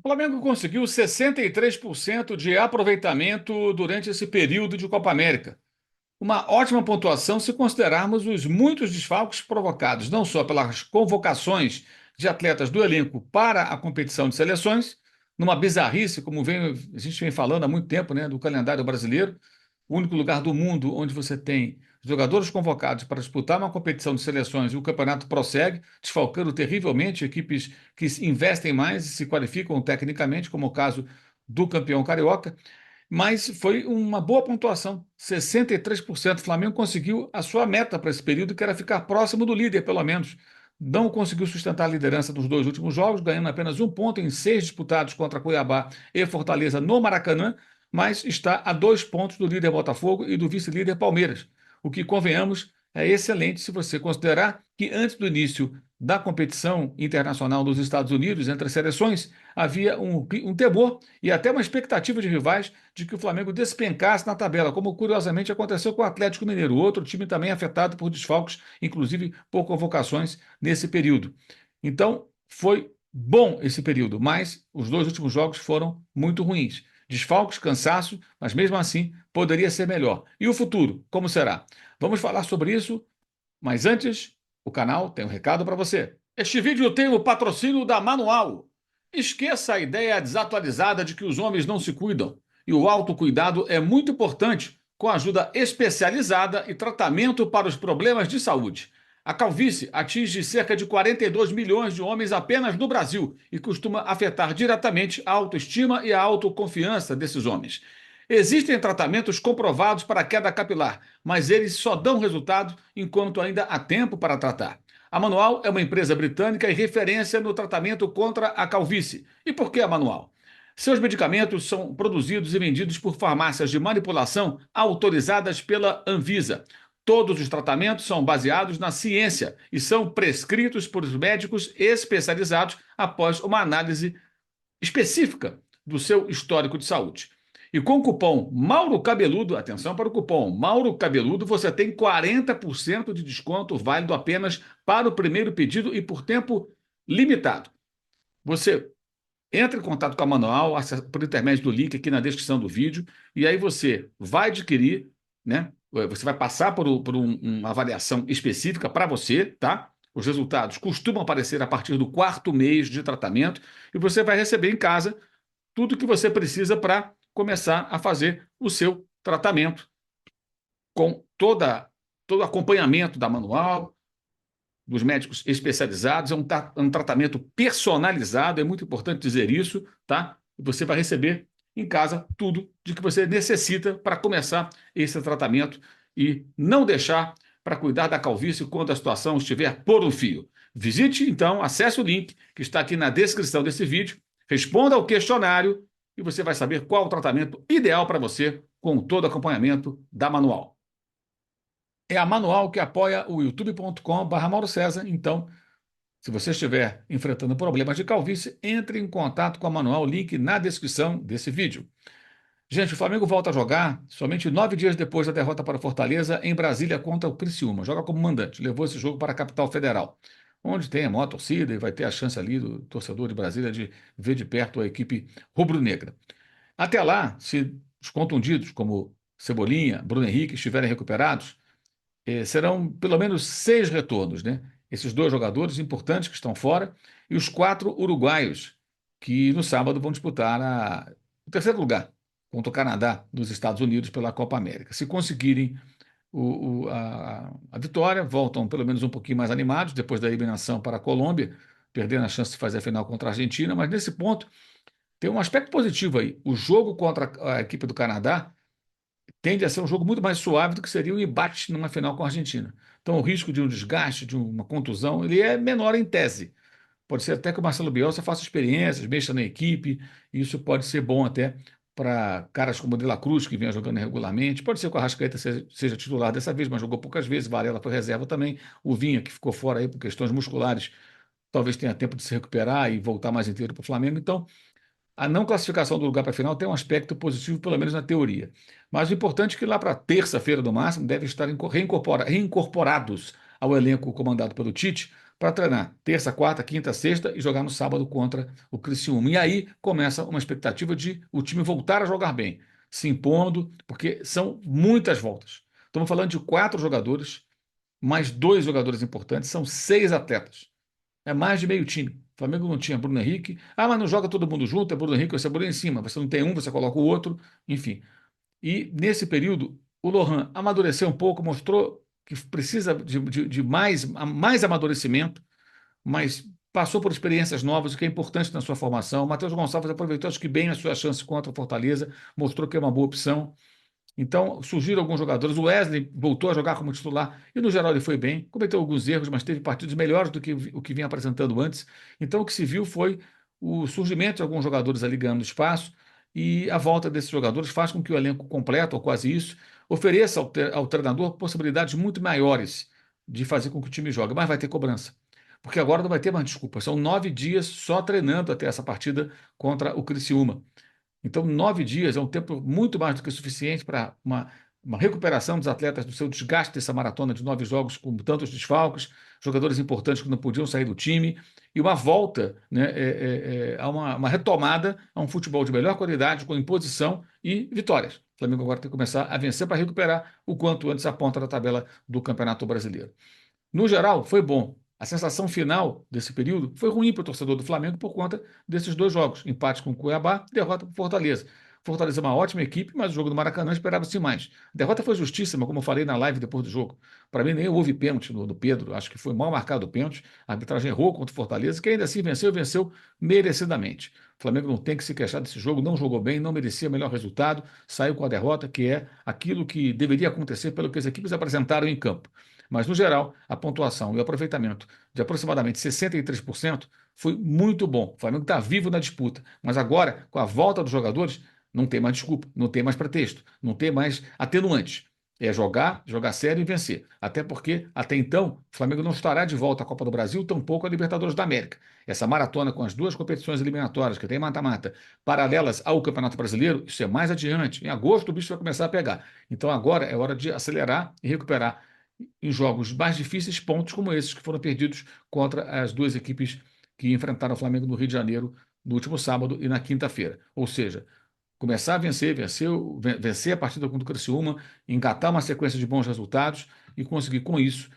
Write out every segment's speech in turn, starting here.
Flamengo conseguiu 63% de aproveitamento durante esse período de Copa América. Uma ótima pontuação se considerarmos os muitos desfalques provocados não só pelas convocações de atletas do elenco para a competição de seleções, numa bizarrice, como a gente vem falando há muito tempo, né, do calendário brasileiro, o único lugar do mundo onde você tem jogadores convocados para disputar uma competição de seleções e o campeonato prossegue, desfalcando terrivelmente equipes que investem mais e se qualificam tecnicamente, como o caso do campeão carioca. Mas foi uma boa pontuação, 63%. O Flamengo conseguiu a sua meta para esse período, que era ficar próximo do líder, pelo menos. Não conseguiu sustentar a liderança nos dois últimos jogos, ganhando apenas um ponto em 6 disputados contra Cuiabá e Fortaleza no Maracanã, mas está a 2 pontos do líder Botafogo e do vice-líder Palmeiras. O que, convenhamos, é excelente se você considerar que antes do início da competição internacional dos Estados Unidos, entre as seleções, havia um temor e até uma expectativa de rivais de que o Flamengo despencasse na tabela, como curiosamente aconteceu com o Atlético Mineiro, outro time também afetado por desfalques, inclusive por convocações nesse período. Então, foi bom esse período, mas os dois últimos jogos foram muito ruins. Desfalques, cansaço, mas mesmo assim poderia ser melhor. E o futuro, como será? Vamos falar sobre isso, mas antes, o canal tem um recado para você. Este vídeo tem o patrocínio da Manual. Esqueça a ideia desatualizada de que os homens não se cuidam. E o autocuidado é muito importante, com ajuda especializada e tratamento para os problemas de saúde. A calvície atinge cerca de 42 milhões de homens apenas no Brasil e costuma afetar diretamente a autoestima e a autoconfiança desses homens. Existem tratamentos comprovados para a queda capilar, mas eles só dão resultado enquanto ainda há tempo para tratar. A Manual é uma empresa britânica e referência no tratamento contra a calvície. E por que a Manual? Seus medicamentos são produzidos e vendidos por farmácias de manipulação autorizadas pela Anvisa. Todos os tratamentos são baseados na ciência e são prescritos por médicos especializados após uma análise específica do seu histórico de saúde. E com o cupom Mauro Cabeludo, atenção para o cupom Mauro Cabeludo, você tem 40% de desconto válido apenas para o primeiro pedido e por tempo limitado. Você entra em contato com a Manual por intermédio do link aqui na descrição do vídeo e aí você vai adquirir, né? Você vai passar uma avaliação específica para você, tá? Os resultados costumam aparecer a partir do 4º mês de tratamento e você vai receber em casa tudo que você precisa para começar a fazer o seu tratamento com todo o acompanhamento da Manual, dos médicos especializados. É um tratamento personalizado, é muito importante dizer isso, tá? E você vai receber em casa tudo de que você necessita para começar esse tratamento e não deixar para cuidar da calvície quando a situação estiver por um fio. Visite, então, acesse o link que está aqui na descrição desse vídeo, responda ao questionário e você vai saber qual o tratamento ideal para você com todo o acompanhamento da Manual. É a Manual que apoia o youtube.com/. Mauro César. Então, se você estiver enfrentando problemas de calvície, entre em contato com a Manual, link na descrição desse vídeo. Gente, o Flamengo volta a jogar somente 9 dias depois da derrota para o Fortaleza em Brasília contra o Criciúma. Joga como mandante, levou esse jogo para a capital federal, onde tem a maior torcida e vai ter a chance ali do torcedor de Brasília de ver de perto a equipe rubro-negra. Até lá, se os contundidos, como Cebolinha, Bruno Henrique, estiverem recuperados, serão pelo menos 6 retornos, né? Esses 2 jogadores importantes que estão fora e os 4 uruguaios que no sábado vão disputar o terceiro lugar contra o Canadá dos Estados Unidos pela Copa América. Se conseguirem a vitória, voltam pelo menos um pouquinho mais animados depois da eliminação para a Colômbia, perdendo a chance de fazer a final contra a Argentina, mas nesse ponto tem um aspecto positivo aí. O jogo contra a equipe do Canadá tende a ser um jogo muito mais suave do que seria um embate numa final com a Argentina. Então, o risco de um desgaste, de uma contusão, ele é menor em tese. Pode ser até que o Marcelo Bielsa faça experiências, mexa na equipe, e isso pode ser bom até para caras como o De La Cruz, que vinha jogando regularmente. Pode ser que o Arrascaeta seja titular dessa vez, mas jogou poucas vezes. Varela foi reserva também. O Vinha, que ficou fora aí por questões musculares, talvez tenha tempo de se recuperar e voltar mais inteiro para o Flamengo. Então, a não classificação do lugar para a final tem um aspecto positivo, pelo menos na teoria. Mas o importante é que lá para terça-feira, no máximo, devem estar reincorporados ao elenco comandado pelo Tite, para treinar terça, quarta, quinta, sexta e jogar no sábado contra o Criciúma. E aí começa uma expectativa de o time voltar a jogar bem, se impondo, porque são muitas voltas. Estamos falando de 4 jogadores, mais 2 jogadores importantes, são 6 atletas. É mais de meio time. O Flamengo não tinha Bruno Henrique. Ah, mas não joga todo mundo junto, é Bruno Henrique ou Cebolinha em cima. Você não tem um, você coloca o outro, enfim. E nesse período, o Lohan amadureceu um pouco, mostrou que precisa de mais amadurecimento, mas passou por experiências novas, o que é importante na sua formação. O Matheus Gonçalves aproveitou, acho que bem, a sua chance contra o Fortaleza, mostrou que é uma boa opção. Então, surgiram alguns jogadores. O Wesley voltou a jogar como titular e, no geral, ele foi bem. Cometeu alguns erros, mas teve partidos melhores do que o que vinha apresentando antes. Então, o que se viu foi o surgimento de alguns jogadores ali ganhando espaço e a volta desses jogadores faz com que o elenco completo, ou quase isso, ofereça ao treinador possibilidades muito maiores de fazer com que o time jogue. Mas vai ter cobrança. Porque agora não vai ter mais desculpa. São 9 dias só treinando até essa partida contra o Criciúma. Então, 9 dias é um tempo muito mais do que suficiente para uma recuperação dos atletas do seu desgaste dessa maratona de 9 jogos com tantos desfalques, jogadores importantes que não podiam sair do time, e uma volta, né, a uma retomada a um futebol de melhor qualidade, com imposição e vitórias. O Flamengo agora tem que começar a vencer para recuperar o quanto antes a ponta da tabela do Campeonato Brasileiro. No geral, foi bom. A sensação final desse período foi ruim para o torcedor do Flamengo por conta desses 2 jogos: empate com o Cuiabá e derrota para o Fortaleza. Fortaleza é uma ótima equipe, mas o jogo do Maracanã esperava-se mais. A derrota foi justíssima, como eu falei na live depois do jogo. Para mim, nem houve pênalti do Pedro, acho que foi mal marcado o pênalti. A arbitragem errou contra o Fortaleza, que ainda assim venceu, venceu merecidamente. O Flamengo não tem que se queixar desse jogo, não jogou bem, não merecia melhor resultado, saiu com a derrota, que é aquilo que deveria acontecer pelo que as equipes apresentaram em campo. Mas, no geral, a pontuação e o aproveitamento de aproximadamente 63% foi muito bom. O Flamengo está vivo na disputa. Mas agora, com a volta dos jogadores, não tem mais desculpa, não tem mais pretexto, não tem mais atenuante. É jogar, jogar sério e vencer. Até porque, até então, o Flamengo não estará de volta à Copa do Brasil, tampouco a Libertadores da América. Essa maratona com as 2 competições eliminatórias, que tem mata-mata, paralelas ao Campeonato Brasileiro, isso é mais adiante. Em agosto, o bicho vai começar a pegar. Então, agora é hora de acelerar e recuperar em jogos mais difíceis pontos como esses que foram perdidos contra as 2 equipes que enfrentaram o Flamengo no Rio de Janeiro no último sábado e na quinta-feira. Ou seja, começar a vencer a partida contra o Criciúma, engatar uma sequência de bons resultados e conseguir, com isso,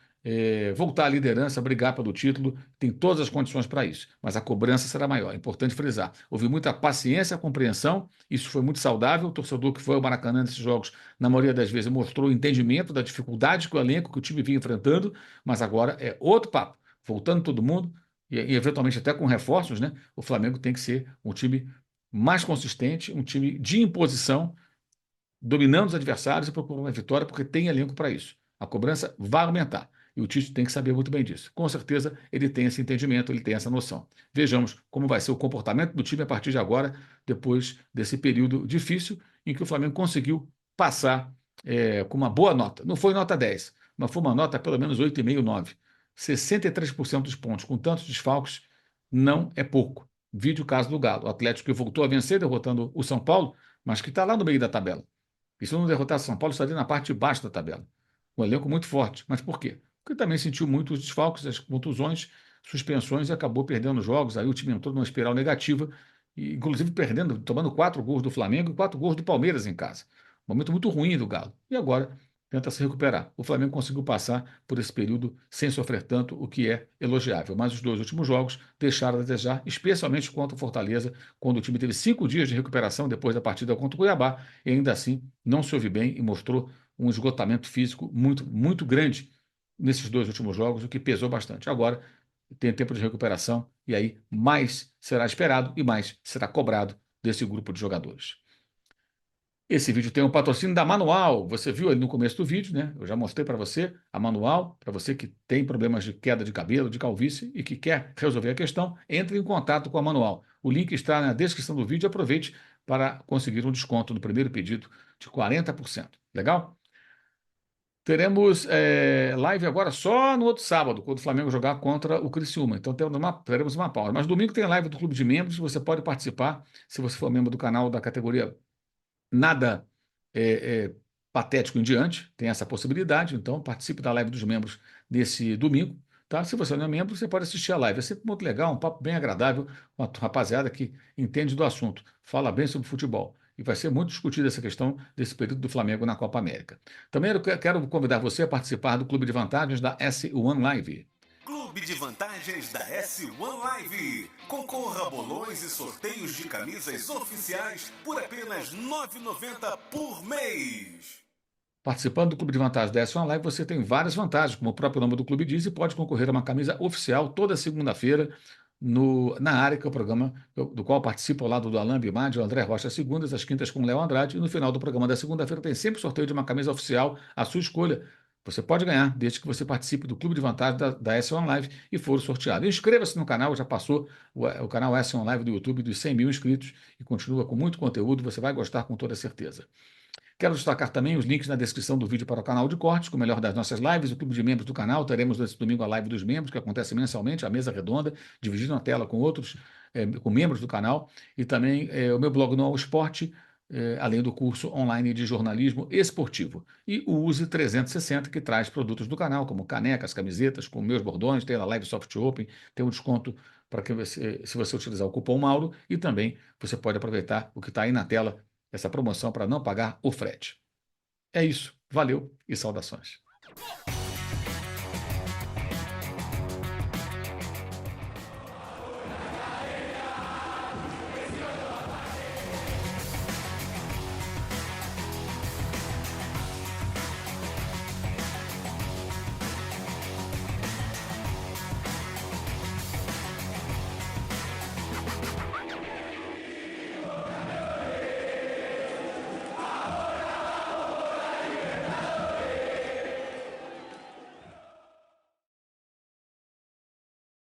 voltar à liderança, brigar pelo título, tem todas as condições para isso, mas a cobrança será maior. É importante frisar. Houve muita paciência, compreensão, isso foi muito saudável. O torcedor que foi ao Maracanã nesses jogos, na maioria das vezes, mostrou o entendimento da dificuldade que o elenco, que o time vinha enfrentando, mas agora é outro papo. Voltando todo mundo, e eventualmente até com reforços, né? O Flamengo tem que ser um time mais consistente, um time de imposição, dominando os adversários e procurando a vitória, porque tem elenco para isso. A cobrança vai aumentar. E o Tite tem que saber muito bem disso. Com certeza ele tem esse entendimento, ele tem essa noção. Vejamos como vai ser o comportamento do time a partir de agora, depois desse período difícil em que o Flamengo conseguiu passar com uma boa nota. Não foi nota 10, mas foi uma nota pelo menos 8,5, 9. 63% dos pontos com tantos desfalques não é pouco. Vide o caso do Galo. O Atlético que voltou a vencer, derrotando o São Paulo, mas que está lá no meio da tabela. E se não derrotasse São Paulo, estaria na parte de baixo da tabela. Um elenco muito forte. Mas por quê? Porque também sentiu muito os desfalques, as contusões, suspensões e acabou perdendo jogos. Aí o time entrou numa espiral negativa, e, inclusive perdendo, tomando 4 gols do Flamengo e 4 gols do Palmeiras em casa. Um momento muito ruim do Galo. E agora tenta se recuperar. O Flamengo conseguiu passar por esse período sem sofrer tanto, o que é elogiável. Mas os 2 últimos jogos deixaram a desejar, especialmente contra o Fortaleza, quando o time teve 5 dias de recuperação depois da partida contra o Cuiabá, e ainda assim não se ouve bem e mostrou um esgotamento físico muito, muito grande nesses 2 últimos jogos, o que pesou bastante. Agora tem tempo de recuperação e aí mais será esperado e mais será cobrado desse grupo de jogadores. Esse vídeo tem um patrocínio da Manual. Você viu ali no começo do vídeo, né? Eu já mostrei para você a Manual, para você que tem problemas de queda de cabelo, de calvície e que quer resolver a questão, entre em contato com a Manual. O link está na descrição do vídeo. Aproveite para conseguir um desconto no primeiro pedido de 40%. Legal? Teremos live agora só no outro sábado, quando o Flamengo jogar contra o Criciúma. Então teremos uma pausa. Mas domingo tem live do Clube de Membros. Você pode participar se você for membro do canal da categoria nada patético em diante, tem essa possibilidade, então participe da live dos membros desse domingo. tá? Se você não é membro, você pode assistir a live. É sempre muito legal, um papo bem agradável com a rapaziada que entende do assunto, fala bem sobre futebol. E vai ser muito discutida essa questão desse período do Flamengo na Copa América. Também eu quero convidar você a participar do Clube de Vantagens da S1 Live. Clube de Vantagens da S1 Live. Concorra a bolões e sorteios de camisas oficiais por apenas R$ 9,90 por mês. Participando do Clube de Vantagens da S1 Live, você tem várias vantagens, como o próprio nome do clube diz, e pode concorrer a uma camisa oficial toda segunda-feira na área, que é o programa do qual participa ao lado do Alain Bimad e o André Rocha, às segundas, às quintas com o Léo Andrade, e no final do programa da segunda-feira tem sempre sorteio de uma camisa oficial à sua escolha. Você pode ganhar, desde que você participe do Clube de Vantagens da S1 Live e for sorteado. Inscreva-se no canal, já passou o canal S1 Live do YouTube dos 100 mil inscritos e continua com muito conteúdo, você vai gostar com toda certeza. Quero destacar também os links na descrição do vídeo para o canal de cortes, com o melhor das nossas lives, o clube de membros do canal. Teremos nesse domingo a live dos membros, que acontece mensalmente, a mesa redonda, dividindo a tela com outros, com membros do canal. E também o meu blog no All Esporte, além do curso online de jornalismo esportivo. E o Use 360, que traz produtos do canal, como canecas, camisetas, com meus bordões, tem a Live Soft Open, tem um desconto para que você, se você utilizar o cupom Mauro, e também você pode aproveitar o que está aí na tela essa promoção para não pagar o frete. É isso. Valeu e saudações.